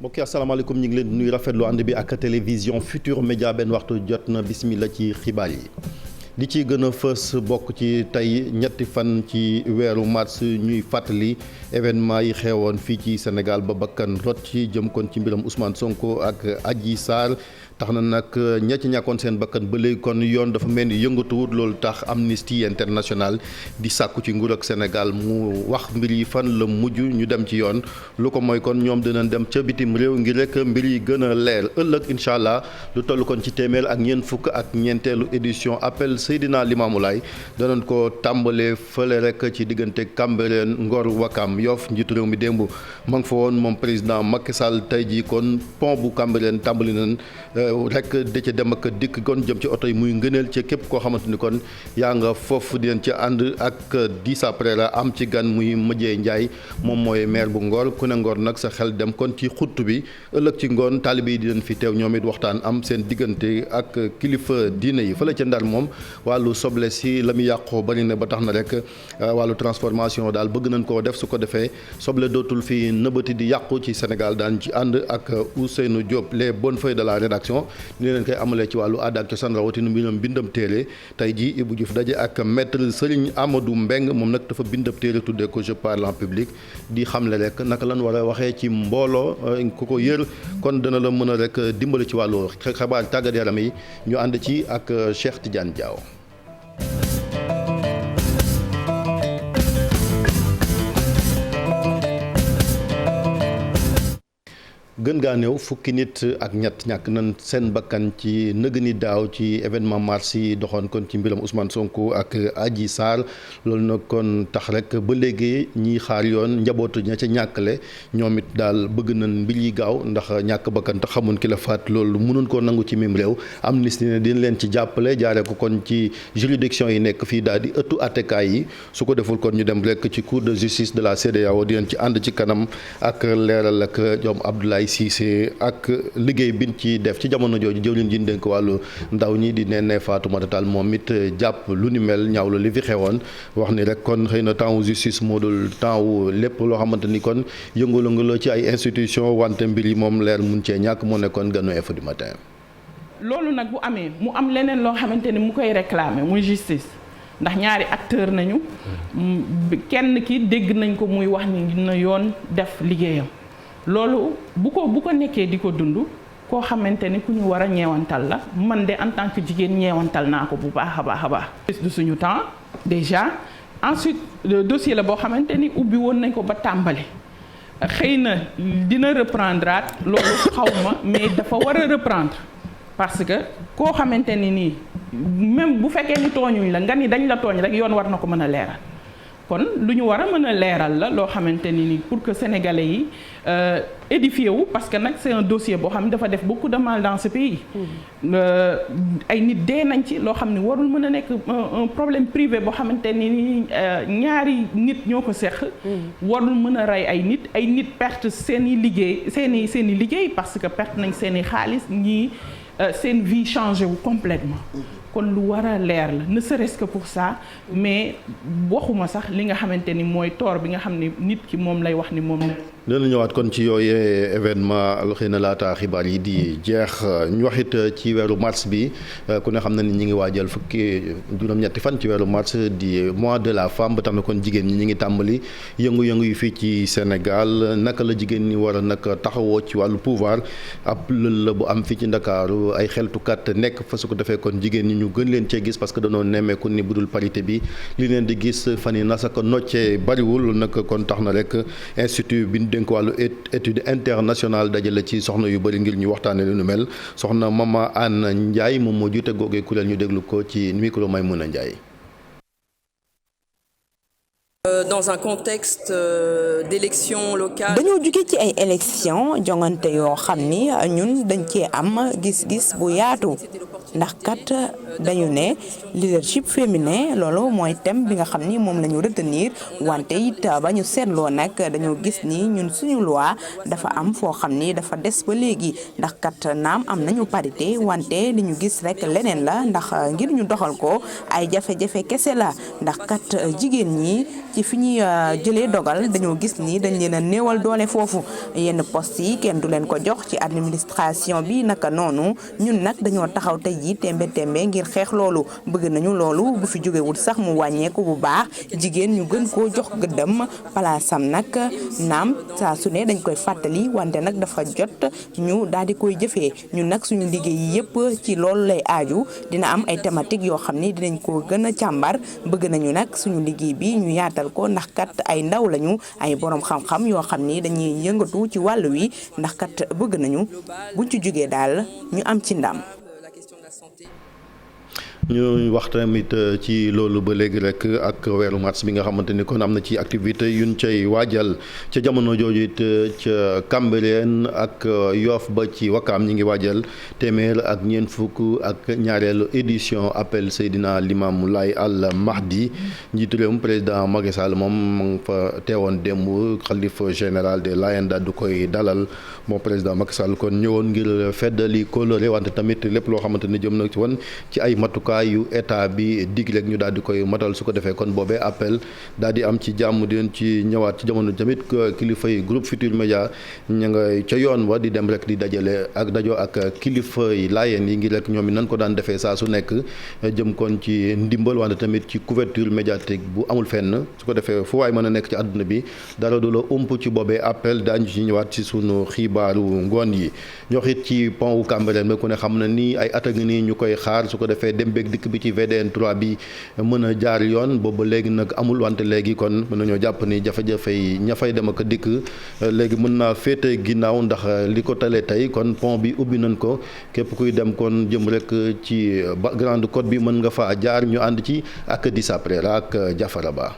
mbokk yi asalaamaaleykum ñu ngi leen di nuyu rafetlu ànd bi ak télévision Futur Média benn waxtu jot na bismillah ci xibaar yi. li ci gën a fës bokk ci tey ñetti fan ci weeru mars ñuy fàttali événement yi xewoon fii ci Sénégal ba bakkan rot ci jëm kon ci mbiram Ousmane Sonko ak Adji Sarr tax na nag ña ci ñàkkoon seen bakkan ba léegi kon yoon dafa mel ni yëngatuwut loolu tax Amnesty International di sàkku ci nguur ak Sénégal mu wax mbir yi fan la mujj ñu dem ci yoon lu ko mooy kon ñoom dinañ dem ca bitim réew ngir rek mbir yi gën a leer ëllëg incha allah lu toll kon ci téeméer ak ñeent fukk ak ñeenteelu édition appel Seydina Limamou Laye danañ ko tàmbalee fële rek ci diggante Cambérène Ngor Wakam Yoff njiitu réew mi démb ma nga fa woon moom président Macky Sall tey jii kon pont bu Cambérène tàmbali nañ rek da ca dem ak dikk kon jëm ci oto yi muy ngëneel ci képp koo xamante ni kon yaa nga foofu di leen ci ànd ak 10 après la am ci gan muy Madieye Ndiaye moom mooy maire bu Ngor ku ne Ngor nag sa xel dem kon ci xutt bi ëllëg ci ngoon taalibe yi di leen fi teew ñoom it waxtaan am seen diggante ak kilifa diine yi fële ca Ndar moom wàllu soble si la mu yàqoo bari na ba tax na rek wàllu transformation daal bëgg nañ koo def su ko defee soble dootul fi nëbëti di yàqu ci Sénégal daan ci ànd ak Ousseynou Diop les bonnes feuilles de la rédaction ni leen koy amalee ci wàllu aada ak cosaan rawatina mbiram bindam téere tey jii Ibou Diouf daje ak maître Serigne Amadou Mbeng moom nag dafa bindam téere tuddee ko je parle en public di xamle rek naka lan war a waxee ci mbooloo ku ko yër kon dana la mën a rek dimbali ci wàllu xabaar tàggat yaram yi ñu ànd ci ak Cheikh Tidiane Diaw. gën gaa néew fukki nit ak ñett ñàkk nañ seen bakkan ci nëgëni daaw ci événement mars yi doxoon kon ci mbiram Ousmane Sonko ak Adji Sarr loolu nag kon tax rek ba léegi ñiy xaar yoon njabootu ña ca ñàkkale ñoom it daal bëgg nañ mbir yi gaaw ndax ñàkk bakkan tax xamun ki la faat loolu mënuñ koo nangu ci mim réew Amnesty ne dina leen ci jàppale jaaree ko kon ci juridiction yi nekk fii daal di ëttu attekaay yi su ko deful kon ñu dem rek ci cour de justice de la CEDEAO di leen ci ànd ci kanam ak leeral ak ñoom Abdoulaye Cissé ak liggéey bin ci def ci jamono jooju jëwlin ji dénk wàllu ndaw ñi di Néné Fatoumata Tall moom it jàpp lu ni mel ñaawlu li fi xewoon wax ni rek kon xëy na temps wu justice moo dul temps wu lépp loo xamante ni kon yëngu-yëngu la ci ay institution wante mbir yi moom leer mun cee ñàkk moo nekkoon ganu info du matin. loolu nag bu amee mu am leneen loo xamante ni mu koy réclamer muy justice ndax ñaari acteur nañu kenn ki dégg nañ ko muy wax ni na yoon def liggéeyam. loolu bu ko nekkee di ko dund koo xamante ni ku ñu war a ñeewantal la man de en tant que jigéen ñeewantal naa ko bu baax a baax a baax. du suñu temps déjà ensuite dossier la boo xamante ni ubbi woon nañ ko ba tàmbali xëy na dina reprendre loolu xaw ma mais dafa war a reprendre parce que koo xamante ni nii même bu fekkee ni tooñuñ la nga ni dañ la tooñ rek yoon war na ko mën a leeral. kon lu ñu war a mën a leeral la loo xamante ni pour que sénégalais yi édifié wu parce que nag c'est un dossier boo xam ne dafa def beaucoup de mal dans ce pays. ay nit dee nañ ci loo xam ne warul mën a nekk un problème privé boo xamante ni ñaari nit ñoo ko seq. warul mën a rey ay nit perte seen i liggéey seen i liggéey parce que perte nañ seen i xaalis ñii seen vie changé wu complètement kon lu war a leer la ne serait-ce que pour ça mais waxuma sax li nga xamante ni mooy tort bi nga xam ne nit ki moom lay wax ni moom la. dina ñëwaat kon ci yooyu événement xëy na laata xibaar yi di jeex ñu wax it ci weeru mars bi ku ne xam na ni ñi ngi waajal fukki juróom-ñetti fan ci weeru mars di mois de la femme ba tax na kon jigéen ñi ngi tàmbali yëngu-yëngu yu fii ci Sénégal naka la jigéen ñi war a nag taxawoo ci wàllu pouvoir ab lël la bu am fii ci Ndakaaru ay xeltukat nekk fa su ko defee kon jigéen ñi ñu gën leen cee gis parce que dañoo nemmeeku ni budul parité bi li leen di gis fan yi nasaka noccee bariwul nag kon tax na rek institut bi dénk wàllu étude internationale dajale ci soxna yu bëri ngir ñu waxtaane lu nu mel soxna Mama Anne Ndiaye moom moo jiite googee kuréel ñu déglu ko ci micro Maymouna Ndiaye. Dans un contexte d'élection locale. dañoo jóge ci ay élection jongante yoo xam ni ñun dañ cee am gis-gis bu yaatu ndax kat dañu ne leadership féminin loolu mooy thème bi nga xam ni moom la ñu retenir wante it ba ñu seetloo nag dañoo gis ni ñun suñu loi dafa am foo xam ni dafa des ba léegi ndax kat naam am nañu parité wante li ñu gis rek leneen la ndax ngir ñu doxal ko ay jafe-jafe kese la ndax kat jigéen ñi ci fi ñuy jëlee dogal dañoo gis ni dañ leen a néewal doole foofu yenn poste yi kenn du leen ko jox ci administration bi naka noonu ñun nag dañoo taxaw tey jii tembe ngir xeex loolu bëgg nañu loolu bu fi jógewul sax mu wàññeeku bu baax jigéen ñu gën koo jox gëddam palaasam nag naam saa su ne dañ koy fàttali wante nag dafa jot ñu daal di koy jëfee ñun nag suñu liggéey yi yëpp ci loolu lay aaju dina am ay thématiques yoo xam ni dinañ ko gën a càmbar bëgg nañu nag suñu liggéey bi ñu yaatal ko ndax kat ay ndaw lañu ay borom xam-xam yoo xam ni dañuy yëngatu ci wàllu wi ndax kat bëgg nañu buñ ci jógee daal ñu am ci ndam. ñu wax tamit ci loolu ba léegi rek ak weeru mars bi nga xamante ni kon am na ci activité yuñ cay waajal ca jamono jooju it ca Cambérène ak Yoff ba ci Wakaam ñi ngi waajal téeméer ak ñeent fukk ak ñaareelu édition appel Seydina Limamou Laye Al Mahdi njiitu réewum président Macky Sall moom mu ngi fa teewoon démb xalifa général des Layènes daal du koy dalal moom président Macky Sall kon ñëwoon ngir feddali kóllëre wante tamit lépp loo xamante ni jëm na ci woon ci ay matukaay yu état bi dig rek ñu daal di koy matal su ko defee kon boobee appel daal di am ci jàmm di leen ci ñëwaat ci jamono tamit kilifa yi groupe Futurs Médias ña nga ca yoon wa di dem rek di dajale ak dajoo ak kilifa yi laayeen yi ngi rek ñoom it nan ko daan defee saa su nekk jëm kon ci ndimbal wante tamit ci couverture médiatique bu amul fenn su ko defee fu waay mën a nekk ci àdduna bi dara du la ump ci boobee appel daañu ci ñëwaat ci sunu xibaaru ngoon yi ñoo xit ci pont wu Cambérène ku ne xam na ni ay at a ngi nii ñu koy xaar su ko defee dem beeg dikk bi ci VDN 3 bi mën a jaar yoon boobu léegi nag amul wante léegi kon mën nañoo jàpp ni jafe-jafe yi ña fay dem ak dikk léegi mën naa féete ginnaaw ndax li ko talee tey kon pont bi ubbi nañ ko képp kuy dem kon jëm rek ci Grande Côte bi mën nga fa jaar ñu ànd ci ak Dissa Préra ak Jafara Ba.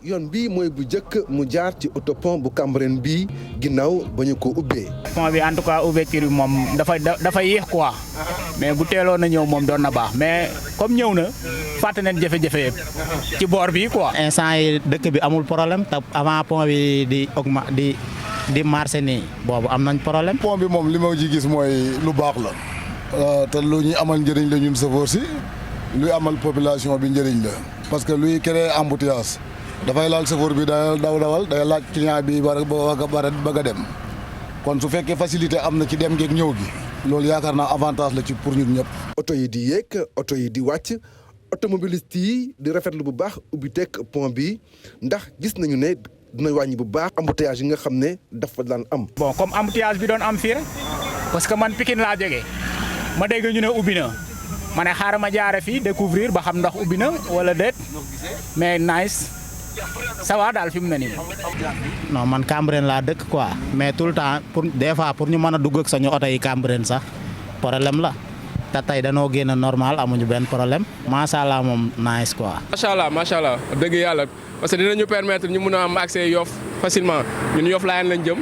yoon bi mooy bu njëkk mu jaar ci autopont bu Cambérène bi ginnaaw ba ñu ko ubbee. pont bi en tout cas ouverture bi moom dafa yéex quoi mais bu teeloon na ñëw moom doon na baax mais comme ñëw na fàtte nañ jafe-jafe yëpp ci boor bi quoi. instant yi dëkk bi amul problème te avant pont bi di marché nii boobu am nañ problème. pont bi moom li ma ci gis mooy lu baax la te lu ñuy amal njëriñ la ñun chauffeur si luy amal population bi njëriñ la parce que luy créer embouteillage dafay laal chauffeur bi day dawal day laaj client bi ba bëgg a dem kon su fekkee facilité am na ci dem geeg ñëw gi loolu yaakaar naa avantage la ci pour ñun ñëpp. oto yi di yéeg oto yi di wàcc automobiliste yi di rafetlu bu baax ubbi teg pont bi ndax gis nañu ne dina wàññi bu baax embouteillage yi nga xam ne dafa daan am. bon comme embouteillage bi doon am fii rek parce que man Pikine laa jógee ma dégg ñu ne ubbi na ma ne xaaral ma jaare fii découvrir ba xam ndax ubbi na wala déet mais nice. ça va daal fi mu ne nii. non man Cambérène laa dëkk quoi mais tout le temps pour des fois pour ñu mën a dugg ak sañu oto yi Cambérène sax problème la te tey danoo génn normal amuñu benn problème macha allah moom nice quoi. macha allah dëgg yàlla parce que dinañu permettre ñu mun a am accès Yoff facilement ñun Yoff Layène lañ jëm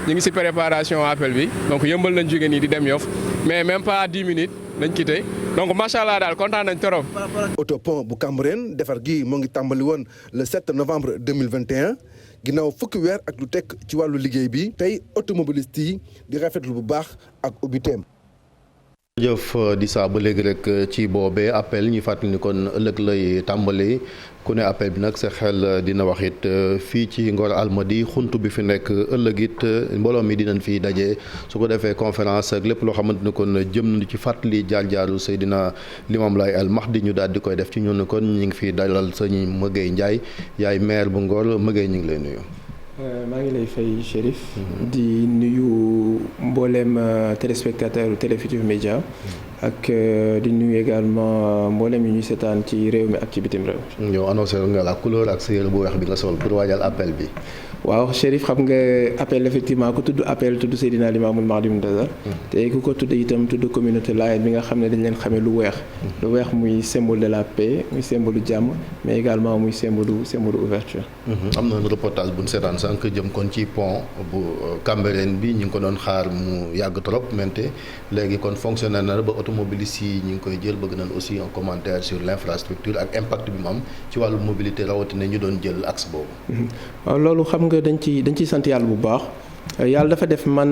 ñu ngi ci préparation appel bi donc yëmbal nañ jóge nii di dem Yoff mais même pas 10 minutes lañ quitté donc macha allah daal kontaan nañ trop. autopont bu Cambérène defar gi moo ngi tàmbali woon le 7 novembre 2021 ginnaaw fukki weer ak lu tekk ci wàllu liggéey bi tey automobiliste yi di rafetlu bu baax ak ubbiteem. jëf Dissa ba léegi rek ci boobee appel ñuy fàttali ni kon ëllëg lay tàmbali ku ne appel bi nag sa xel dina wax it fii ci Ngor Almadi xunt bi fi nekk ëllëg it mbooloo mi dinañ fi daje su ko defee conférence ak lépp loo xamante ni kon jëm na ci fàttali jaar-jaaru Seydina Limamou Laye Al Mahdi ñu daal di koy def ci ñun kon ñu ngi fi dalal sëñ Mëgey Ndiaye yaay maire bu Ngor Mëgey ñu ngi lay nuyu. maa ngi lay fay Chérif di nuyu mbooleem téléspectateur Télé Futurs Médias ak di nuyu également mbooleem yi ñuy seetaan ci réew mi ak ci bitim réew. ñëw annoncé nga la couleur ak sa yére bu weex bi nga sol pour waajal appel bi. waaw Chérif xam nga appel effectivement ku tudd appel tudd Seydina Limamou Mahdi Muntazar te ku ko tudd itam tudd communauté Layène bi nga xam ne dañ leen xamee lu weex muy symbole de la paix muy symbole du jàmm mais également muy symbole ouverture. am na reportage bu ñu seetaan sànq jëm kon ci pont bu Cambérène bi ñu ngi ko doon xaar mu yàgg trop mente léegi kon fonctionné na ba oto automobilistes yi ñu ngi koy jël bëgg nañ aussi un commentaire sur l'infrastructure ak impact bi mu am ci wàllu mobilité rawatina ñu doon jël axe boobu. waaw loolu xam nga dañ ciy sant yàlla bu baax. yàlla dafa def man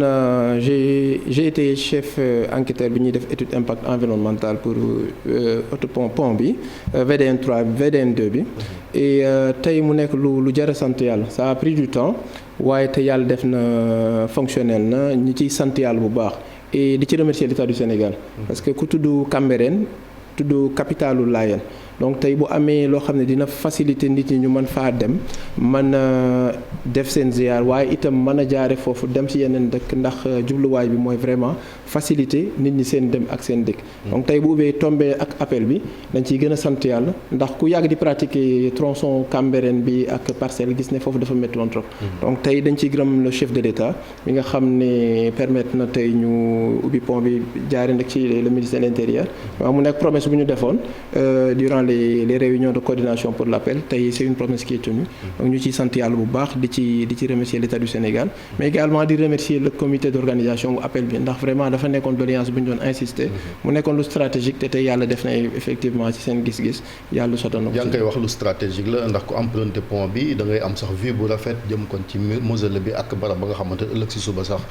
j'ai été chef enquêteur bi ñuy def étude impact environnemental pour pont bi VDN 3 VDN 2 bi et tey mu nekk lu jar a sant yàlla ça a pris du temps waaye te yàlla def na fonctionnel na ñi ciy sant yàlla bu baax et di ci remercier l'État du Sénégal parce que ku tudd Cambérène tudd capitalu Layène donc tey bu amee loo xam ne dina faciliter nit ñi ñu mën faa dem mën a def seen ziar waaye itam mën a jaare foofu dem ci yeneen dëkk ndax jubluwaay bi mooy vraiment faciliter nit ñi seen dem ak seen dëkk. donc tey bu ubbee tombé ak appel bi dañ ciy gën a sant yàlla ndax ku yàgg di pratiquer tronçon Cambérène bi ak Parcelles gis ne foofu dafa métti woon trop. donc tey dañ ciy gërëm le chef de l'État mi nga xam ne permettre na tey ñu ubbi pont bi jaare nag ci le ministère de l'Intérieur waaw mu nekk promesse bu ñu defoon durant les réunions de coordination pour l'appel tey c'est une promesse qui est tenue donc ñu ciy sant yàlla bu baax di ci remercier l'État du Sénégal mais également di remercier le comité d'organisation bu appel bi ndax vraiment dafa nekkoon doléance bu ñu doon insister mu nekkoon lu stratégique te tey yàlla def na effectivement ci seen gis-gis yàlla sotal na ko. yaa ngi koy wax lu stratégique la ndax ku emprunté pont bi da ngay am sax vue bu rafet jëm kon ci mausolée bi ak barab ba nga xamante ne ëllëg si suba sax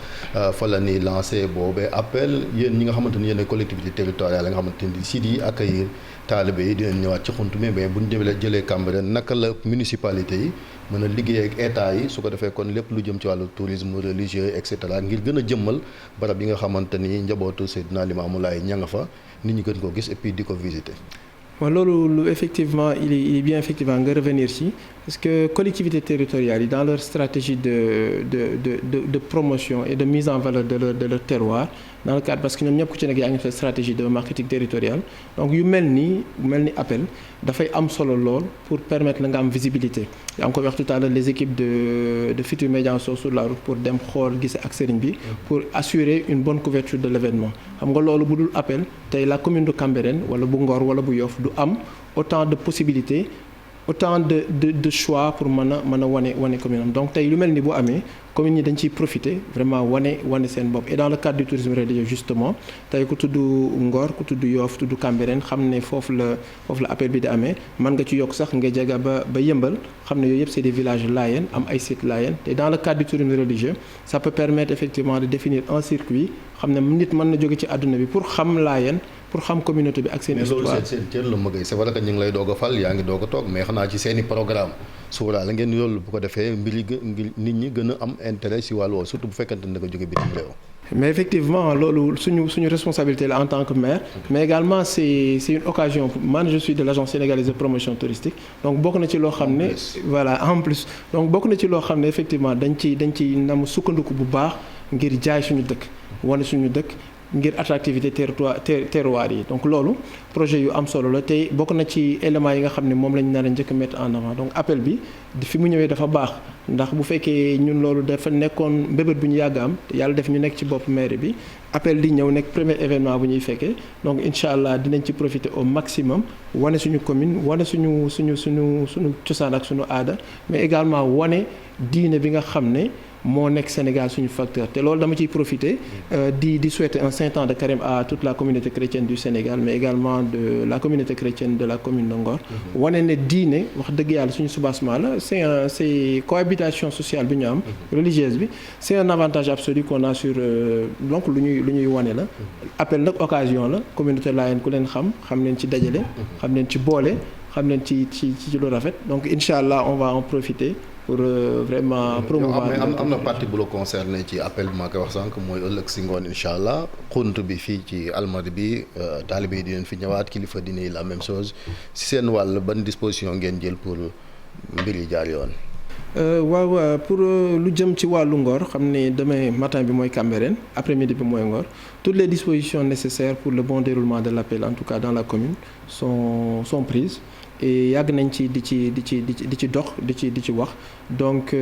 fa la ni lancé boobee appel yéen ñi nga xamante ni yéen collectivité territoriale nga xamante ni sites yi accueillir taalibe yi dinañ ñëwaat ci xunt mi mais bu ñu jëlee Cambérène naka la municipalité yi mën a liggéey ak état yi su ko defee kon lépp lu jëm ci wàllu tourisme religieux et cetera ngir gën a jëmmal barab yi nga xamante ni njabootu Seydina Limamou Laye ña nga fa nit ñi gën koo gis et puis di ko visiter. waaw loolu lu effectivement il est bien effectivement nga revenir ci parce que collectivités territoriales yi dans leur stratégie de promotion et de mise en valeur de leur terroir dans le cadre parce que ñoom ñëpp ku ci nekk yaa ngi fa stratégie de marketing territorial donc yu mel ni appel dafay am solo lool pour permettre la nga am visibilité yaa ngi ko wax tout à l'heure les équipes de Futurs Médias sont sur la route pour dem xool gise ak sëriñ bi pour assurer une bonne couverture de l'événement xam nga loolu bu dul appel tey la commune de Cambérène wala bu Ngor wala bu Yoff du am autant de possibilités autant de choix pour mën a wane commune am donc tey lu mel ni bu amee commune yi dañ ciy profiter vraiment wane seen bopp et dans le cadre du tourisme religieux justement tey ku tudd Ngor ku tudd Yoff tudd Cambérène xam ne foofu la appel bi di amee mën nga ci yokk sax nga jega ba Yëmbal xam ne yooyu yëpp c'est des villages Layène am ay sites Layène te dans le cadre du tourisme religieux ça peut permettre effectivement de définir un circuit xam ne nit mën na jóge ci àdduna bi pour xam Layène pour xam communauté bi ak seen histoire. mais loolu seen cër la mëgay c'est vrai que ñu ngi lay doog a fal yaa ngi doog a toog mais xanaa ci seeni programme suura la ngeen loolu bu ko defee mbir yi nit ñi gën a am intérêt si wàllu woowu surtout bu fekkente ne da nga jóge bitim réew. mais effectivement loolu suñu responsabilité la en tant que maire mais également c'est une occasion man je suis de l'agence sénégalaise de promotion touristique donc bokk na ci loo xam ne voilà en plus donc bokk na ci loo xam ne effectivement dañ ci nam sukkandiku bu baax ngir jaay suñu dëkk wane suñu dëkk ngir attractivité terroir yi donc loolu projet yu am solo la tey bokk na ci éléments yi nga xam ne moom lañu nar a njëkk a mettre en avant donc appel bi fi mu ñëwee dafa baax ndax bu fekkee ñun loolu dafa nekkoon mbébét bu ñu yàgg am te yàlla def ñu nekk ci bopp mairie bi appel di ñëw nekk premier événement bu ñuy fekkee donc incha allah dinañ ci profiter au maximum wane suñu commune wane suñu cosaan ak suñu aada mais également wane diine bi nga xam ne moo nekk Sénégal suñu facteur te loolu dama ciy profiter di souhaiter un saint temps de carême à toute la communauté chrétienne du Sénégal mais également de la communauté chrétienne de la commune de Ngor wane ne diine wax dëgg yàlla suñu soubassement la c'est cohabitation sociale bi ñu am religieuse bi c'est un avantage absolu qu'on a sur donc lu ñuy wane la appel nag occasion la communauté Layène ku leen xam leen ci dajale xam leen ci boole xam leen ci lu rafet donc incha allah on va en profiter pour vraiment promouvoir. am na partie bu la concerné ci appel bi maa koy wax sànq mooy ëllëg si ngoon incha allah xunt bi fii ci almadi bi taalibe yi di leen fi ñëwaat kilifa dina yi la même chose si seen wàll ban disposition ngeen jël pour mbir yi jaar yoon. waaw pour lu jëm ci wàllu Ngor xam ne demain matin bi mooy Cambérène après-midi bi mooy Ngor toutes les dispositions nécessaires pour le bon déroulement de l'appel en tout cas dans la commune sont prises et yàgg nañ ci di ci dox di ci wax donc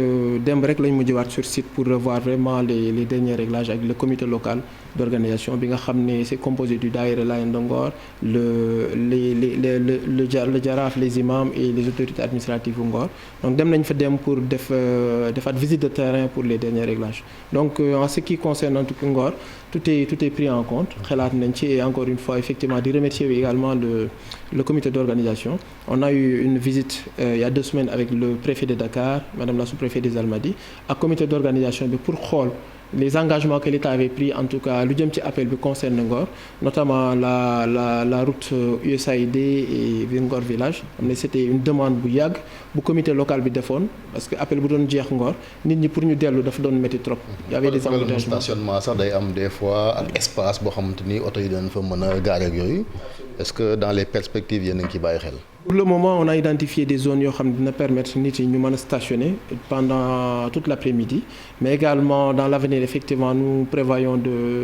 démb rek lañ mujjëwaat sur site pour revoir vraiment les derniers réglages avec le comité local d'organisation bi nga xam ne c'est composé du daïra Layène de Ngor le jaraaf les imams et les autorités administratives bu Ngor donc dem nañ fa dem pour defaat visite de terrain pour les derniers réglages donc en ce qui concerne en tout cas Ngor tout est pris en compte xalaat nañ ci et encore une fois effectivement di remercier également le comité d'organisation. On a eu une visite il y a 2 semaines avec le préfet de Dakar, madame la sous-préfète des Almadies ak comité d'organisation bi pour xool les engagements que l'État avait pris en tout cas lu jëm ci appel bi concerne Ngor notamment la route USAID et Ngor village xam ne c'était une demande bu yàgg bu comité local bi defoon parce que appel bu doon jeex Ngor nit ñi pour ñu dellu dafa doon métti trop. Il y avait des embouteillages stationnement sax day am des fois ak espace boo xamante ni oto yi dañ fa mën a gaare ak yooyu est-ce que dans les perspectives yéen a ngi ciy bàyyi xel. Pour le moment on a identifié des zones yoo xam ne dina permettre nit yi ñu mën a stationner pendant toute l'après-midi mais également dans l'avenir effectivement nous prévoyons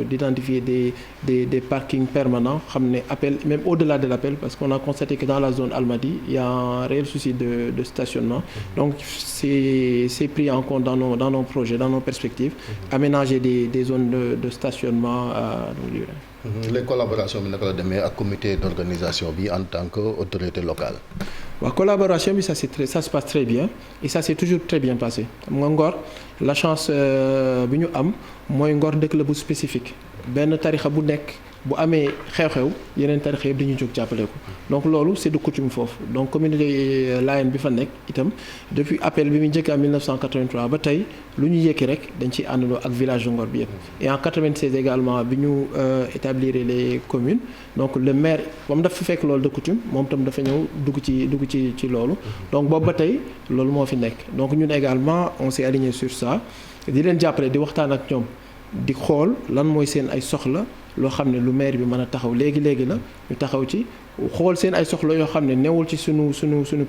d'identifier des parkings permanents xam ne appel même au-delà de l'appel parce qu'on a constaté que dans la zone Almadies il y a un réel souci de stationnement donc c'est pris en compte dans nos projets dans nos perspectives aménager des zones de stationnement les collaborations bi naka la demee ak comité d'organisation bi en tant que autorité locale. waaw collaboration bi ça se passe très bien et ça s'est toujours très bien passé xam nga Ngor la chance bi ñu am mooy Ngor dëkk la bu spécifique benn tarixa bu nekk bu amee xew-xew yeneen tarixa yëpp dañuy jóg jàppale ko donc loolu c'est de coutume foofu donc communauté Layène bi fa nekk itam depuis appel bi mu njëkk en 1983 ba tey lu ñu yëkki rek dañ ciy àndandoo ak village de Ngor bi yëpp et en 96 également bi ñu établir les communes donc le maire moom dafa fekk loolu de coutume moom tam dafa ñëw dugg ci loolu donc boobu ba tey loolu moo fi nekk donc ñun également on s'est aligné sur ça di leen jàppale di waxtaan ak ñoom di xool lan mooy seen ay soxla loo xam ne lu maire bi mën a taxaw léegi la ñu taxaw ci xool seen ay soxla yoo xam ne newul ci sunu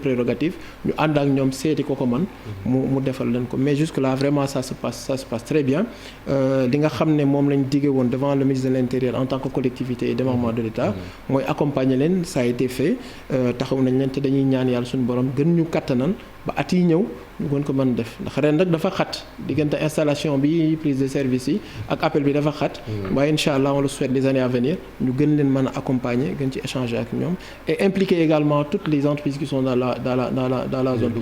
prérogative ñu ànd ak ñoom seeti ko man mu defal leen ko mais jusque là vraiment ça se passe très bien li nga xam ne moom lañ diggee woon devant le ministre de l'Intérieur en tant que collectivité et démembrement de l'État mooy accompagner leen ça a été fait taxaw nañ leen te dañuy ñaan yàlla suñu borom gën ñu kattanal ba at yi ñëw ñu gën ko mën def ndax ren rek dafa xat diggante installation bi prise de service yi ak appel bi dafa xat waaye incha allah on le souhaite les années à venir ñu gën leen mën a accompagner gën ci échanger ak ñoom et impliquer également toutes les entreprises qui sont dans la zone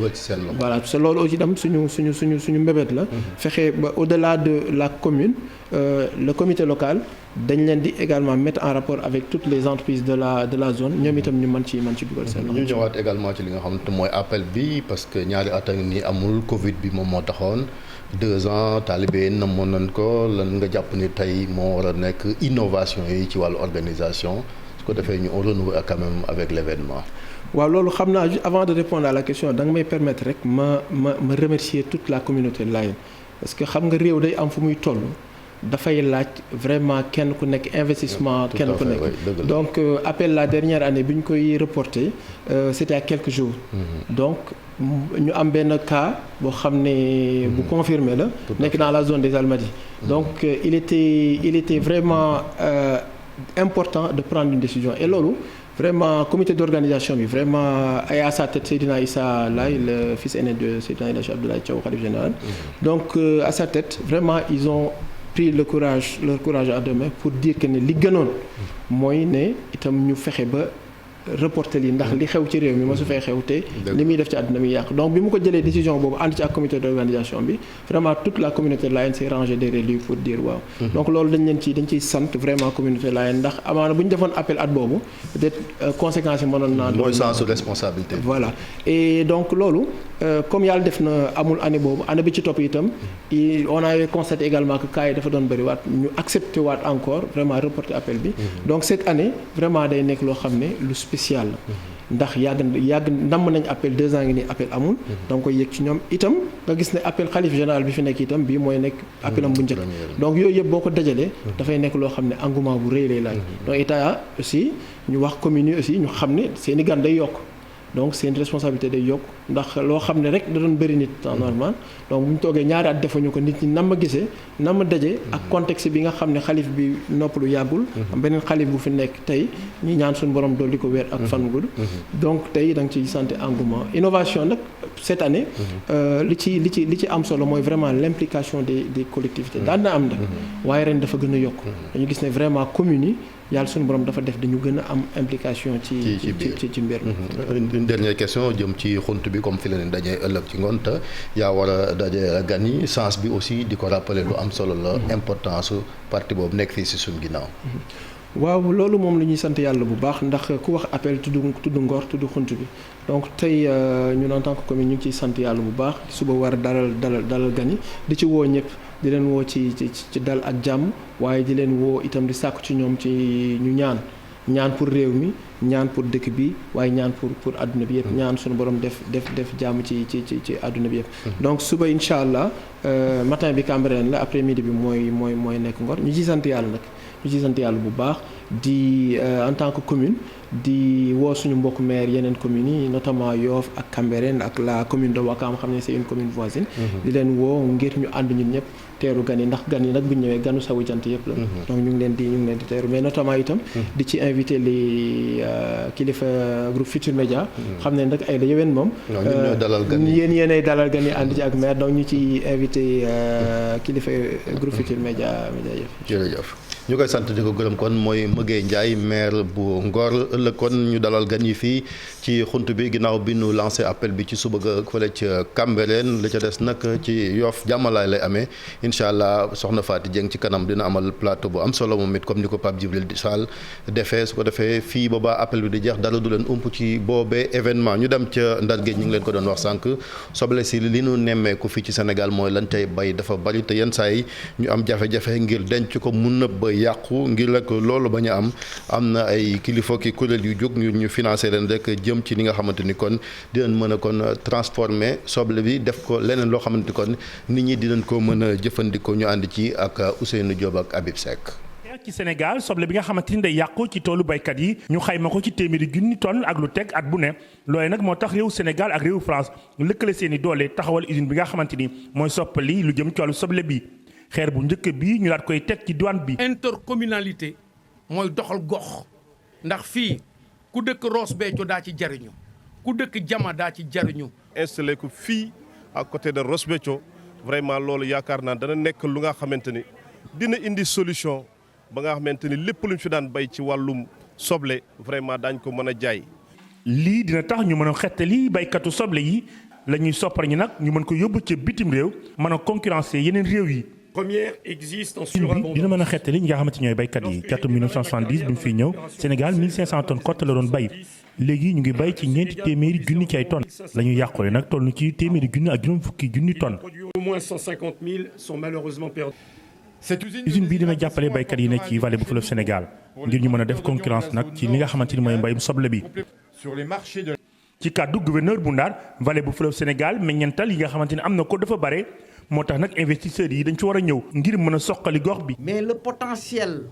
voilà c'est loolu aussi tam suñu mbébét la fexe ba au-delà de la commune le comité local dañ leen di également mettre en rapport avec toutes les entreprises de la zone ñoom itam ñu mën ci dugal seen ñu ñëwaat également ci li nga xamante mooy appel bi parce que ñaari at a ngi nii amul Covid bi moom moo taxoon 2 ans talibé namoon nañ ko lan nga jàpp ni tey moo war a nekk innovation yi ci wàllu organisation su ko defee ñu on renoue quand même avec l'événement. waaw loolu xam naa avant de répondre à la question da nga may permettre rek ma remercier toute la communauté Layène parce que xam nga réew day am fu muy toll. dafay laaj vraiment kenn ku nekk investissement kenn ku nekk donc appel la dernière année bi ñu koy reporté c'était à quelques jours donc ñu am benn cas boo xam ne bu confirmé la nekk dans la zone des Almadies donc il était vraiment important de prendre une décision et loolu vraiment comité d'organisation bi vraiment ay à sa tête Seydina Issa Laye le fils aîné de Seydina El Hadji Abdoulaye Thiaw khalife général donc à sa tête vraiment ils ont pris leur courage à deux mains pour dire que ne li gënoon mooy ne itam ñu fexe ba reporter lii ndax li xew ci réew mi ma su fay xew te li muy def ci àdduna mi yàq donc bi mu ko jëlee décision boobu ànd ci ak comité d'organisation bi vraiment toute la communauté Layène s'est rangée derrière lui pour dire waaw donc loolu dañ ciy sant vraiment communauté Layène ndax amaana bu ñu defoon appel at boobu peut-être conséquences yi mënoon naa mooy sens de responsabilité voilà et donc loolu comme yàlla def na amul année boobu année bi ci topp itam on avait constaté également que cas yi dafa doon bëri waat ñu accepté waat encore vraiment reporter appel bi donc cette année vraiment day nekk loo xam ne lu spécial la ndax yàgg namm nañ appel 2 ans ngi nii appel amul donc koy yëg ci ñoom itam nga gis ne appel xalif général bi fi nekk itam bii mooy nekk appelam bu njëkk donc yooyu yëpp boo ko dajalee dafay nekk loo xam ne engouement bu rëy lay laaj donc état aussi ñu wax communes yi aussi ñu xam ne seeni gan day yokk donc seen responsabilité day yokk ndax loo xam ne rek da doon bëri nit en normal donc bu ñu toogee ñaari at defuñu ko nit ñi nam ma gisee nam ma daje ak contexte bi nga xam ne xalif bi noppalu yàggul am beneen xalif bu fi nekk tey ñi ñaan suñu borom dool di ko wér ak fan gudd donc tey da nga ciy santé engouement innovation nag cette année li ci am solo mooy vraiment l'implication des collectivités daan na am nag waaye ren dafa gën a yokk dañu gis ne vraiment communes yi yàlla suñu borom dafa def dañu gën a am implication ci mbir mi. une dernière question jëm ci xunt bi comme fi la leen dajee ëllëg ci ngoon te yaa war a daje gan yi sens bi aussi di ko rappeler lu am solo la importance parti boobu nekk fii si suñu ginnaaw. waaw loolu moom la ñuy sant yàlla bu baax ndax ku wax appel tudd Ngor tudd xunt bi donc tey ñun en tant que commune ñu ngi ciy sant yàlla bu baax suba war a dalal gan yi di ci woo ñëpp di leen woo ci dal ak jàmm waaye di leen woo itam di sàkku ci ñoom ci ñu ñaan pour réew mi ñaan pour dëkk bi waaye ñaan pour àdduna bi yëpp ñaan suñu borom def jàmm ci àdduna bi yëpp donc suba incha allah matin bi Cambérène la après midi bi mooy nekk Ngor ñu ciy sant yàlla nag ñu ciy sant yàlla bu baax di en tant que commune di woo suñu mbokk maire yeneen communes yi notamment Yoff ak Cambérène ak la commune de Ouakam xam ne c'est une commune voisine di leen woo ngir ñu ànd ñun ñëpp teeru gan yi ndax gan yi nag bu ñu ñëwee ganu Sowu Jant yëpp la donc ñu ngi leen di teeru mais notamment itam di ci invité les kilifa groupe Futur Média xam ne nag ay la yowén moom yéenay dalal gan yi ànd ci ak maire donc ñu ci invité kilifa groupe Futur Média yëpp jërëjëf ñu koy sant di ko gërëm kon mooy Mëgey Ndiaye maire bu Ngor ëllëg kon ñu dalal gan yi fii ci xunt bi ginnaaw bi ñu lancé appel bi ci suba ga fële ca Cambérène la ca des nag ci Yoff jàmmalaay lay amee incha allah soxna Faty Dieng ci kanam dina amal plateau bu am solo moom it comme ni ko Pape Djibril Sall defee su ko defee fii boobaa appel bi di jeex dara du leen ump ci boobee événement ñu dem ca Ndar Géej ñu ngi leen ko doon wax sànq soble si li ñu nemmeeku fii ci Sénégal mooy lan tey bay dafa bari te yenn saa yi ñu am jafe-jafe ngir denc ko mun na ba yàqu ngir rek loolu bañ a am na ay kilifa ki kuréel yu jóg ñu financé leen rek jëm ci li nga xamante ni kon dinañ mën a kon transformer soble bi def ko leneen loo xamante ni kon nit ñi dinañ ko mën a jëfandikoo ñu ànd ci ak Ousseynou Diop ak Habib Seck. ci Sénégal soble bi nga xamante ni day yàqu ci toolu baykat yi ñu xayma ko ci téeméeri junni tonne ak lu teg at bu ne loolee nag moo tax réew Sénégal ak réewu France lëkkale seeni doole taxawal usine bi nga xamante ni mooy soppali lu jëm ci wàllu soble bi xeer bu njëkk bi ñu daat koy teg ci douane bi. intercommunalité mooy doxal gox ndax fii ku dëkk Ross Béthio daa ci jariñu ku dëkk Jama daa ci jariñu. installé ko fii à côté de Ross Béthio vraiment loolu yaakaar naa dana nekk lu nga xamante ni dina indi solution ba nga xamante ni lépp lu ñu fi daan bay ci wàllum soble vraiment daañ ko mën a jaay. lii dina tax ñu mën a xettali baykatu soble yi la ñuy soppar ñi nag ñu mën ko yóbbu ca bitim réew mën a concurrencer yeneen réew yi. première existe en surabondance dina mën a xettali ñi nga xamante ñooy baykat yi ci atum 1970 bi mu fiy ñëw Sénégal 1500 tonnes kott la doon bay léegi ñu ngi bay ci ñeenti téeméeri junni ci ay tonnes la ñuy yàqule nag toll na ci téeméeri junni ak juróom fukki junni tonnes. au moins 150 000 sont malheureusement perdus. usine bii dina jàppale baykat yi ne ci vallée bu fleuve Sénégal ngir ñu mën a def concurrence nag ci li nga xamante ni mooy mbayum soble bi. ci kàddu gouverneur bu Ndar vallée bu fleuve Sénégal meññeental yi nga xamante ni am na ko dafa bare moo tax nag investisseurs yi dañ ci war a ñëw ngir mën a soqali gox bi. mais le potentiel.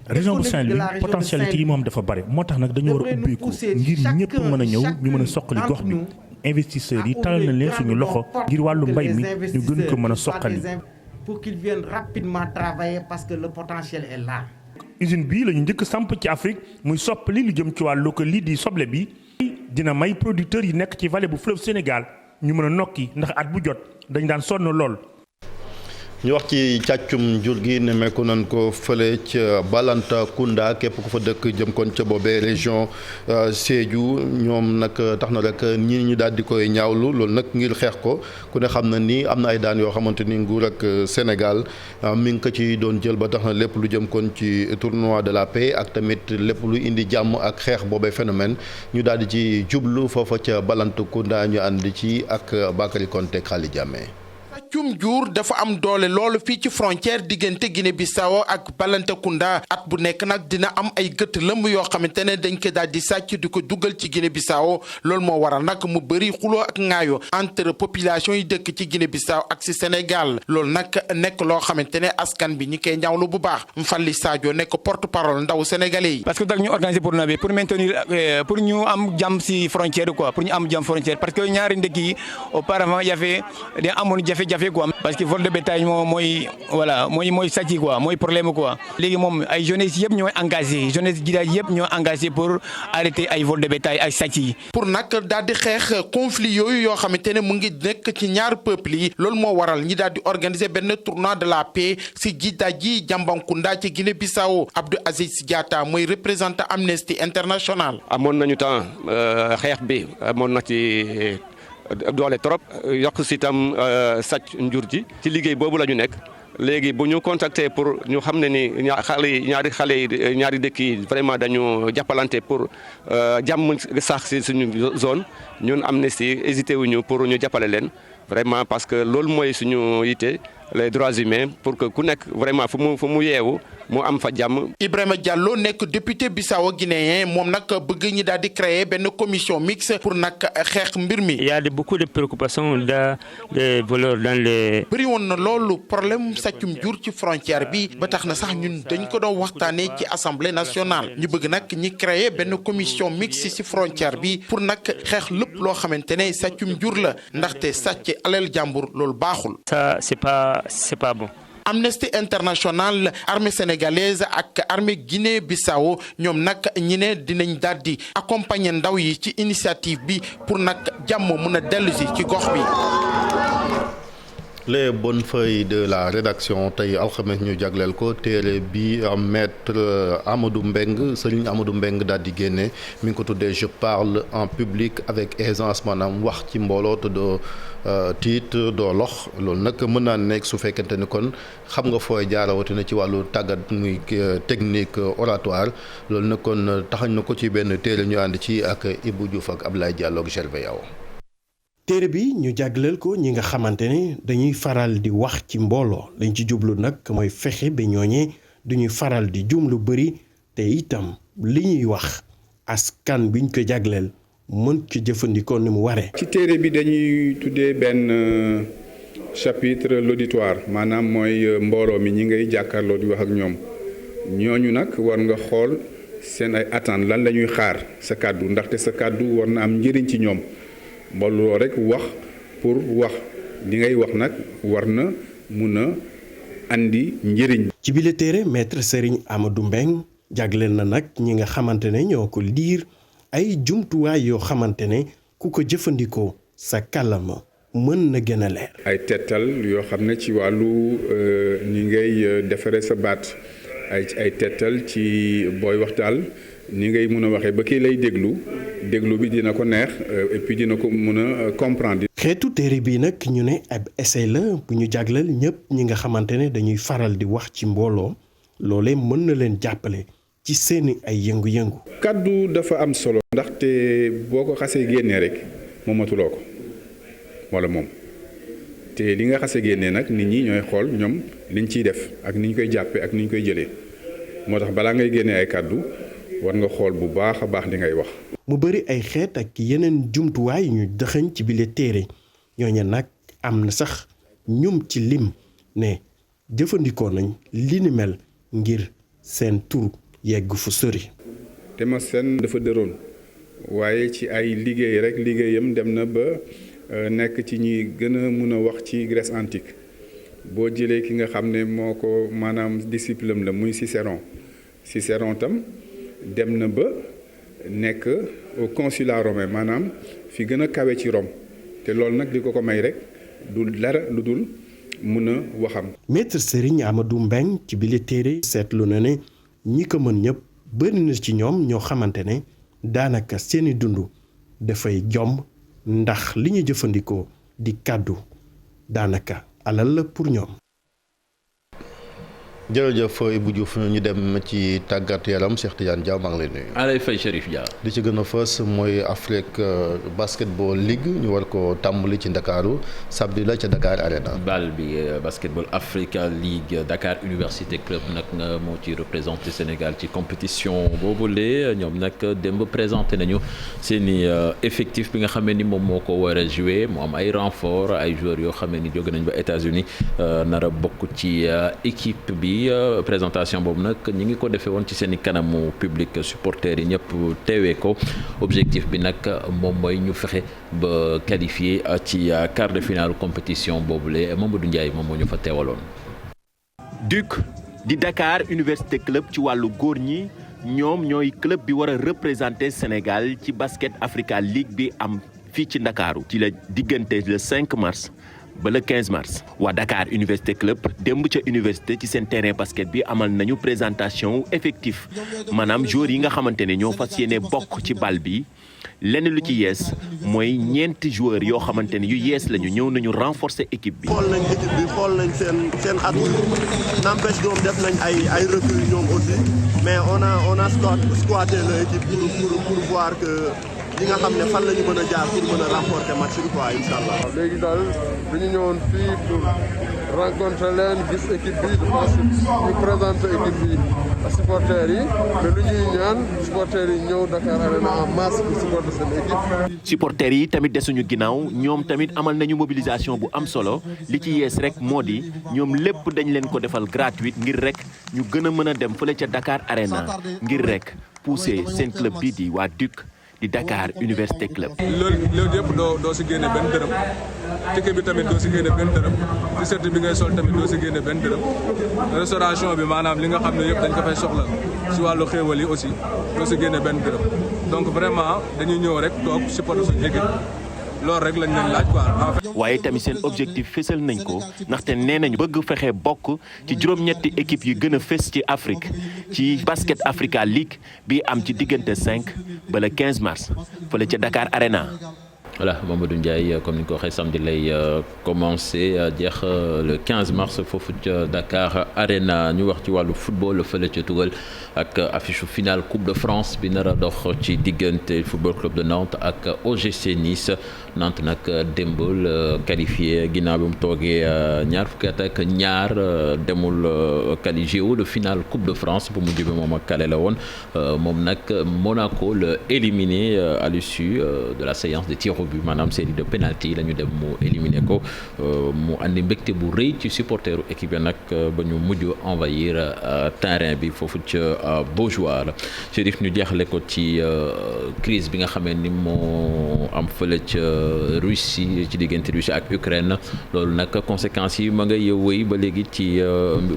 région bu Saint-Louis potentialité yi moom dafa bare moo tax nag dañu war a ubbeeku ngir ñëpp mën a ñëw ñu mën a soqali gox bi investisseurs yi talal na leen suñu loxo ngir wàllu mbay mi ñu gën ko mën a soqali. pour qu'ils viennent rapidement travailler parce que le potentiel est là. usine bii la ñu njëkk samp ci Afrique muy soppali lu jëm ci wàllu ko lii di soble bi dina may producteurs yi nekk ci vallée bu fleuve Sénégal ñu mën a nokki ndax at bu jot dañ daan sonn lool. ñu wax ci càccum jur gi nemmeeku nañ ko fële ca Balantacounda képp ku fa dëkk jëm kon ca boobee région Sédhiou ñoom nag tax na rek ñii ñu daal di koy ñaawlu loolu nag ngir xeex ko ku ne xam na ni am na ay daan yoo xamante ni nguur ak Sénégal mi ngi ko ci doon jël ba tax na lépp lu jëm kon ci tournoi de la paix ak tamit lépp lu indi jàmm ak xeex boobee phénomène ñu daal di ci jublu foofa ca Balantacounda ñu ànd ci ak Bakary Konté Khali Diamé. sàccum jur dafa am doole loolu fii ci frontière diggante Guinée-Bissau ak Balantacounda at bu nekk nag dina am ay gët lëmb yoo xamante ne dañ ko daal di sàcc di ko dugal ci Guinée-Bissau loolu moo waral nag mu bëri xuloo ak ŋaayo entre population yi dëkk ci Guinée-Bissau ak si Sénégal loolu nag nekk loo xamante ne askan bi ñi koy ñaawlu bu baax Mfalli Sadio nekk porte-parole ndaw sénégalais yi. parce que ñu organiser pour na bi pour maintenir pour ñu am jàmm si frontière quoi pour ñu am jàmm frontière parce que ñaari ndëkk yi auparavant y avait da amoon jafe-jafe quoi parce que vol de bétail mooy sàcc quoi mooy problème quoi léegi moom ay jeunesse yëpp ñooy engagé jeunesse jidaay yëpp ñoo engagé pour arrêter ay vol de bétail ay sàcc yi. pour nag daal di xeex conflit yooyu yoo xamante ne mu ngi nekk ci ñaar peuple yi loolu moo waral ñi daal di organiser benn tournoi de la paix si jidaay ji Jambacounda ci Guinée-Bissau Abdou Aziz Diatta mooy représentant Amnesty International. amoon nañu temps xeex bi amoon na ci doole trop yokk si itam sàcc njur ji ci liggéey boobu la ñu nekk léegi bu ñu contacter pour ñu xam ne ni ñaari dëkk yi vraiment dañu jàppalante pour jàmm sax si suñu zone ñun Amnesty hésité wuñu pour ñu jàppale leen vraiment parce que loolu mooy suñu yitte les droits humains pour que ku nekk vraiment fu mu yeewu mu am fa jàmm. Ibrahima Diallo nekk député Bissau guinéen moom nag bëgg ñi daal di créer benn commission mixte pour nag xeex mbir mi. Il y a beaucoup de préoccupations des voleurs dans les. bëri woon na loolu problème sàccum jur ci frontière bi ba tax na sax ñun dañ ko doon waxtaanee ci assemblée nationale ñu bëgg nag ñi créer benn commission mixte ci frontière bi pour nag xeex lépp loo xamante ne sàccum jur la ndaxte sàcc alal jàmbur loolu baaxul. Ça c'est pas bon. Amnesty International armée sénégalaise ak armée Guinée-Bissau ñoom nag ñi ne dinañ daal di accompagner ndaw yi ci initiative bi pour nag jàmm mën a dellusi ci gox bi. Les bonnes feuilles de la rédaction tey alxames ñu jagleel ko téere bi maître Amadou Mbeng Serigne Amadou Mbeng daal di génne mi ngi ko tuddee je parle en public avec aisance maanaam wax ci mbooloo te doo tiit doo lox loolu nag mën naa nekk su fekkente ni kon xam nga fooy jaarawatina ci wàllu tàggat muy technique oratoire loolu nag kon taxañ na ko ci benn téere ñu ànd ci ak Ibou Diouf ak Ablaye Diallo ak Gervais Yaw. téere bi ñu jagleel ko ñi nga xamante ne dañuy faral di wax ci mbooloo lañ ci jublu nag mooy fexe ba ñooñee duñuy faral di jum lu bëri te itam li ñuy wax askan biñ ko jagleel mën ko jëfandikoo ni mu waree. ci téere bi dañuy tuddee benn chapitre l'auditoire maanaam mooy mbooloo mi ñi ngay jàkkaarloo di wax ak ñoom ñooñu nag war nga xool seen ay attentes lan la ñuy xaar sa kàddu ndaxte sa kàddu war na am njëriñ ci ñoom. mbooloo rek wax pour wax li ngay wax nag war na mun a andi njëriñ. ci bile téere maître Serigne Amadou Mbeng jagleel na nag ñi nga xamante ne ñoo ko liir ay jumtuwaay yoo xamante ne ku ko jëfandikoo sa kàllaama mën na gën a leer. ay tettal yoo xam ne ci wàllu ni ngay defaree sa baat ay tettal ci booy waxtaal ni ngay mun a waxee ba kii lay déglu bi dina ko neex et puis dina ko mun a comprendre. xeetu téere bii nag ñu ne ab essai la bu ñu jagleel ñëpp ñi nga xamante ne dañuy faral di wax ci mbooloo loolee mën na leen jàppale ci seeni ay yëngu-yëngu. kaddu dafa am solo. ndaxte boo ko xasee génnee rek moomatuloo ko wala moom te li nga xasee génnee nag nit ñi ñooy xool ñoom liñ ciy def ak ni ñu koy jàppee ak ni ñu koy jëlee moo tax balaa ngay génnee ay kaddu. war nga xool bu baax a baax li ngay wax. mu bëri ay xeet ak yeneen jumtuwaay ñu dëxëñ ci bile téere ñooñu nag am na sax ñum ci lim ne jëfandikoo nañ li ni mel ngir seen tur yegg fu sori. Thémosthène dafa dëroon waaye ci ay liggéey rek liggéeyam dem na ba nekk ci ñi gën a mun a wax ci Grèce antique boo jëlee ki nga xam ne moo ko maanaam disciple la muy Cicéron tam. dem na ba nekk au consulat romain maanaam fi gën a kawe ci Rome te loolu nag di ko may rek du dara lu dul mun a waxam. maître Serigne Amadou Mbeng ci bile téere seetlu na ne ñi ko mën ñëpp bëri na ci ñoom ñoo xamante ne daanaka seeni dund dafay jomb ndax li ñu jëfandikoo di kàddu daanaka alal la pour ñoom. jërëjëf Ibou Diouf ñu dem ci tàggat yaram Cheikh Tidiane Dia maa ngi lay nuyu. alay fay Chérif Dia. li ci gën a fës mooy Afrique basketball league ñu war ko tàmbali ci Ndakaaru samedi la ca Dakar Arena. bal bi basketball Africa League Dakar Université Club nag moo ci représenté Sénégal ci compétition boobule ñoom nag démb présenté nañu seeni effectif bi nga xamee ni moom moo ko war a joué mu am ay renfort ay joueurs yoo xamee ni jóge nañ ba États-Unis nar a bokk ci équipe bi. présentation boobu nag ñi ngi ko defee woon ci seen i kanamu public supporters yi ñëpp teewee ko objectif bi nag moom mooy ñu fexe ba qualifié ci quart de finale compétition boobule Mamadou Ndiaye moom moo ñu fa teewaloon. DUC di Dakar Université Club ci wàllu góor ñi ñoom ñooy club bi war a représenter Sénégal ci basket Africa League bi am fii ci Ndakaaru ci la diggante le 5 mars. ba le 15 mars waa Dakar Université Club démb ca université ci seen terrain basket bi amal nañu présentation effectif maanaam joueurs yi nga xamante ne ñoo fas yéene bokk ci bal bi lenn lu ci yees mooy ñeenti joueurs yoo xamante ne yu yees lañu ñëw nañu renforcer équipe bi. xool nañ équipe bi xool nañ seen at n'empêche ñoom def nañ ay recrues ñoom aussi mais on a squatté l'équipe pour voir que. li nga xam ne fan la ñu mën a jaar pour mën a remporter match bi quoi incha allah. léegi daal dañu ñëwoon fii pour rencontrer leen gis équipe bi je pense ñu présenter équipe bi supporters yi mais lu ñuy ñaan supporters yi ñëw Dakar Arena en masse pour supporter seen équipe. supporters yi tamit desuñu ginnaaw ñoom tamit amal nañu mobilisation bu am solo li ci yees rek moo di ñoom lépp dañ leen ko defal gratuite ngir rek ñu gën a mën a dem fële ca Dakar Arena ngir rek pousser seen club bii di waa DUC. di Dakar Université Club. loolu yëpp doo si génne benn dërëm ticket bi tamit doo si génne benn dërëm t-shirt bi ngay sol tamit doo si génne benn dërëm restauration bi maanaam li nga xam ne yëpp dañ ko fay soxla si wàllu xéewal yi aussi doo si génne benn dërëm donc vraiment dañuy ñëw rek toog supporter suñu équipe loolu rek lañ leen laaj quoi. waaye tamit seen objectif fésal nañ ko ndaxte nee nañu bëgg fexe bokk ci juróom-ñetti équipe yu gën a fés ci Afrique ci basket Africa League bi am ci diggante 5 ba le 15 mars fële ca Dakar Arena. voilà Mamadou Ndiaye comme ni nga ko waxee samedi lay commencé jeex le 15 mars foofu ca Dakar Arena ñu wax ci wàllu football fële ca Tugal ak affiche finale Coupe de France bi nar a dox ci diggante Football Club de Nantes ak OGC Nice Nantes nag démb la qualifié ginnaaw bi mu toogee ñaar fukki at ak ñaar demul qualifié wu le finale Coupe de France bu mujj bi moom ak kale la woon moom nag Monaco la éliminé à l'issue de la séance de tir au but maanaam série de penalty la ñu dem mu éliminé ko mu andi mbégte bu rëy ci supporteru équipe nag ba ñu mujj envahir terrain bi foofu ca Beaujoire Chérif ñu jeexale ko ci crise bi nga xamee ni moo am fële ca Russie ci diggante Russie ak Ukraine loolu nag conséquences yi ma nga wëy ba léegi ci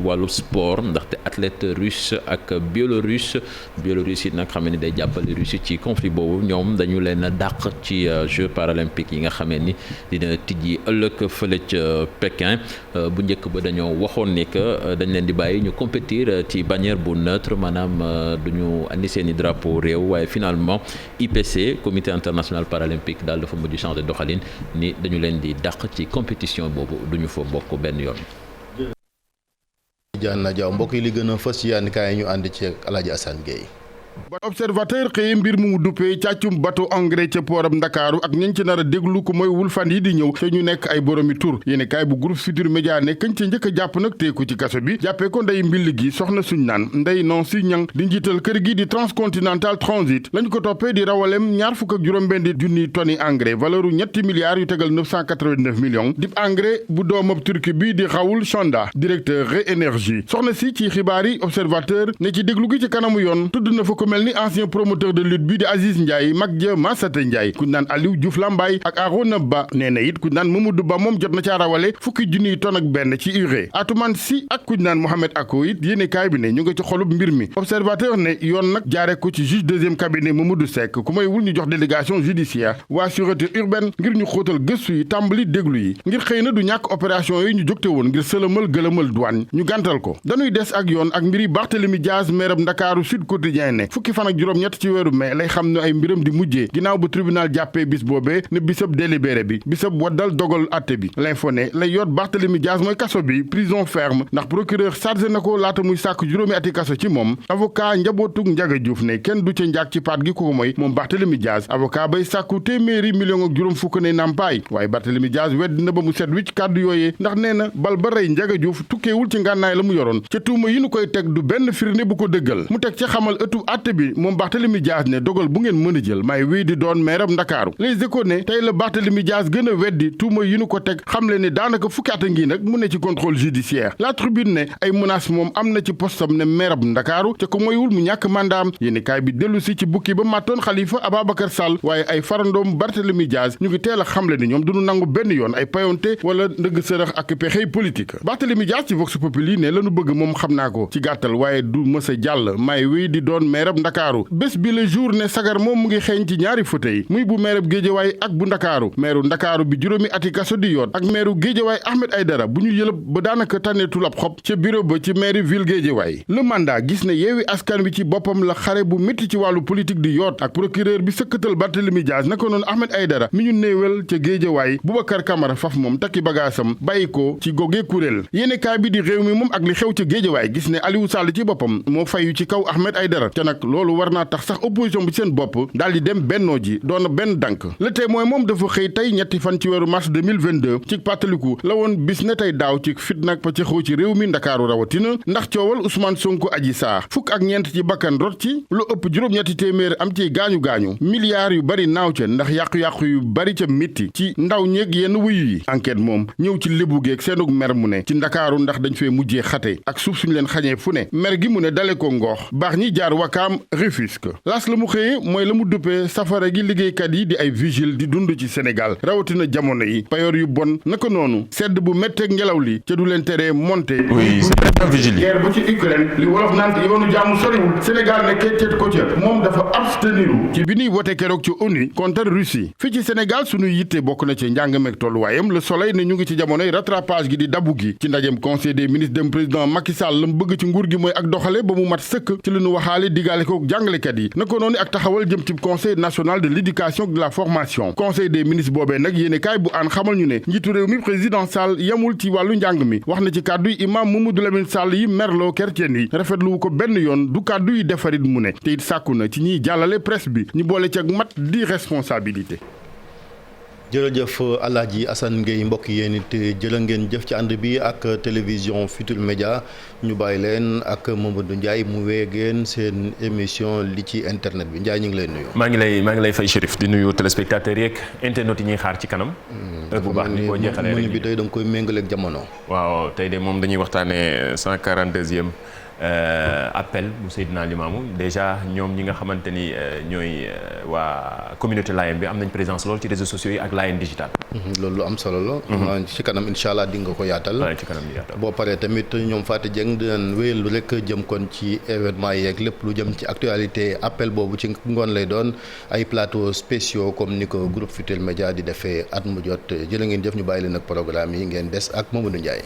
wàllu sport ndaxte athlète russe ak biélorusse yi nag xam ne day jàppale Russie ci conflit boobu ñoom dañu leen dàq ci Jeux paralympiques yi nga xamee ni dina tijji ëllëg fële ca Pékin bu njëkk ba dañoo waxoon ni que dañ leen di bàyyi ñu compétir ci bannière bu neutre maanaam duñu andi seen i drapeau réew waaye finalement IPC comité international paralympique daal dafa mujj changer doxalin ni dañu leen di dàq ci compétition boobu duñu fa bokk benn yoon. Diana Diaw mbokk yi li gën a fës yaan kaay ñu ànd ci Alaaji Assane Gueye. observateur xëye mbir mu duppee càccum bateau engrais ca pooram Ndakaaru ak ñañ ci nar a déglu ko mooy wul fan yi di ñëw te ñu nekk ay boromi tur yéeni kaay bu groupe Futurs Médias ne kañ ca njëkk a jàpp nag tee ko ci kaso bi jàppee ko ndey mbill gi soxna suñ naan ndey non si ñang di njiital kër gi di Transcontinental Transit lañ ko toppee di rawalem ñaar fukk ak juróom-benn junniy tonni engrais valeuru ñetti milliards yu tegal 989 millions dip engrais bu doomab turki bi di Raoul Chanda directeur Ré-Énergie soxna si ci xibaar yi observateur ne ci déglu gi ci kanamu yoon tudd na fa ko mel ni ancien promoteur de lutte bi di Aziz Ndiaye mag ja Massata Ndiaye ku naan Aliou Diouf Lambaye ak Arona Ba nee na it ku naan Mamadou Ba moom jot na caa rawale fukki junniy ton ak benn ci urée Atoumane Sy ak ku naan Mohamed Ako it yéene kaay bi ne ñu nga ci xolub mbir mi observateur ne yoon nag jaare ko ci juge deuxième cabinet Mamadou Seck ku may wul ñu jox délégation judiciaire waa sûreté urbaine ngir ñu xóotal gëstu yi tàmbali déglu yi ngir xëy na du ñàkk opération yi ñu jógte woon ngir sëlëmal gëlëmal douane ñu gàntal ko dañuy des ak yoon ak mbiri Barthélémy Diaz maire Ndakaaru Sud Quotidien ne fukki fan ak juróom-ñett ci weeru mai lay xam ne ay mbiram di mujjee ginnaaw bu tribunal jàppee bis boobee ne bisab délibéré bi bisab waddal dogal atte bi l'info ne lay yoot Barthélémy Dias mooy kaso bi prison ferme ndax procureur chargé na ko laata muy sàkk juróomi ati kaso ci moom avocat njabootug Ndiaga Diouf ne kenn du ca njaag ci paat gi ko mooy moom Barthélémy Dias avocat bay sàkku téeméeri million ak juróom fukk ne nampaay waaye Barthélémy Dias wedd na ba mu set wicc kàddu yooyee ndax nee na bal ba rey Ndiaga Diouf tukkeewul ci ngànnaay la mu yoroon ca tuuma yi nu koy teg du benn firnde bu ko dëggal mu teg ca xamal ëttu atte bi moom Barthélémy Dias ne dogal bu ngeen mën a jël may wéy di doon maire ab Ndakaaru Les Échos ne tey la Barthélémy Dias gën a weddi tuuma yi nu ko teg xamle ne daanaka fukki at a ngi nag mu ne ci contrôle judiciaire La Tribune ne ay menaces moom am na ci postam ne maire ab Ndakaaru te ko moywul mu ñàkk mandaam yéeni kaay bi dellu si ci bukki ba màttoon Khalifa Ababacar Sall waaye ay farandoom Barthélémy Dias ñu ngi teel a xamle ni ñoom duñu nangu benn yoon ay payonte wala ndëgg sërëx ak pexey politique Barthélémy Dias ci Vox Populi ne lañu bëgg moom xam naa ko ci gàttal waaye du mës a jàll may wéy di doon maire ab Ndakaaru bés bi le jour ne sagar moom mu ngi xeeñ ci ñaari fauteuil muy bu maire ab Géejawaay ak bu Ndakaaru maire Ndakaaru bi juróomi ati kaso di yoon ak maire Géejawaay Ahmed Aïdara bu ñu yëlëb ba daanaka tànneetul ab xob ca bureau ba ci maire ville Géejawaay le mandat gis ne Yewwi Askan Wi ci boppam la xare bu métti ci wàllu politique di yoot ak procureur bi sëkkatal Barthélémy Dias naka noonu Ahmed Aïdara mi ñu néewal ca Géejawaay Boubacar Camara faf moom takki bagaasam bàyyi ko ci goge kuréel yéene kaay bi di réew mi moom ak li xew ca Géejawaay gis ne Aliou Sall ci boppam moo fayu ci kaw Ahmed Aïdara te nag loolu war naa tax sax opposition bi seen bopp daal di dem bennoo ji doon benn dank le témoin moom dafa xëy tey ñetti fan ci weeru mars 2022 ci pàttaliku la woon bis ne tey daaw ci fit nag pa ci xew ci réew mi Ndakaaru rawatina ndax coowal Ousmane Sonko Adji Sarr fukk ak ñeent ci bakkan rot ci lu ëpp juróom-ñetti téeméer am ci gaañu-gaañu milliards yu bari naaw ca ndax yàqu-yàqu yu bari ca mitti ci ndaw ñeeg yenn wuyu yi enquête moom ñëw ci lébu geeg seenug mer mu ne ci Ndakaaru ndax dañ fee mujjee xate ak suuf suñu leen xañee fu ne mer gi mu ne dale ko ngoox baax ñi jaar Wakaam Rufisque las la mu xëyee mooy la mu duppee safara gi liggéeykat yi di ay vigile di dund ci Sénégal rawatina jamono yi payoor yu bon naka noonu sedd bu métteeg ngelaw li ca du leen teree monté oui c'est vigile guerre bu ci Ukraine li wolof naan yoonu jàmm soriwul Sénégal ne keccet ko ca moom dafa absteniru ci bi ñuy wote keroog ci ONU contre Russie fii ci Sénégal suñuy yitte bokk na ci njàng meeg tolluwaayam Le Soleil ne ñu ngi ci jamonoy rattrapage gi di dabu gi ci ndajem conseil des ministres dem président Macky Sall la mu bëgg ci nguur gi mooy ak doxale ba mu mat sëkk ci li ñu waxaale digaale ko jàngalekat yi naka noonu ak taxawal jëm ci conseil national de l'éducation de la formation conseil des ministres boobee nag yéene kaay bu aan xamal ñu ne njiitu réew mi président Sall yamul ci wàllu njàng mi wax na ci kàddu yi imam Mamadou Lamine Sall yi merloo chrétien yi rafetlu ko benn yoon du kàddu yi defarit mu ne te it sàkku na ci ñiy jàllale presse bi ñu boole ci ak mat di responsabilité. jërëjëf Alaaji Assane Gueye mbokk yéen it jërë ngeen jëf ci ànd bi ak télévision Futurs Médias ñu bàyyi leen ak Mamadou Ndiaye mu weegeen seen émission li ci internet bi Ndiaye ñu ngi lay nuyu. maa ngi lay fay Chérif di nuyu téléspectateurs yeeg internet yi ñuy xaar ci kanam. bu baax ni ko jeexalee rek bi tey da nga koy méngaleeg jamono. waaw tey de moom dañuy waxtaanee 142e. appel bu Seydina Limamou déjà ñoom ñi nga xamante ni ñooy waa communauté Layène bi am nañ présence lool ci réseaux sociaux yi ak Layène digital. loolu lu am solo la. ci kanam incha allah di nga ko yaatal. waaw ci kanam di yaatal. boo paree tamit ñoom Fatou Dieng dinañ wéyal rek jëm kon ci événement yeeg lépp lu jëm ci actualité appel boobu ci ngoon lay doon ay plateaux spéciaux comme ni ko groupe Futurs Médias di defee at mu jot jërë ngeen jëf ñu bàyyi leen ak programme yi ngeen des ak Mamadou Ndiaye.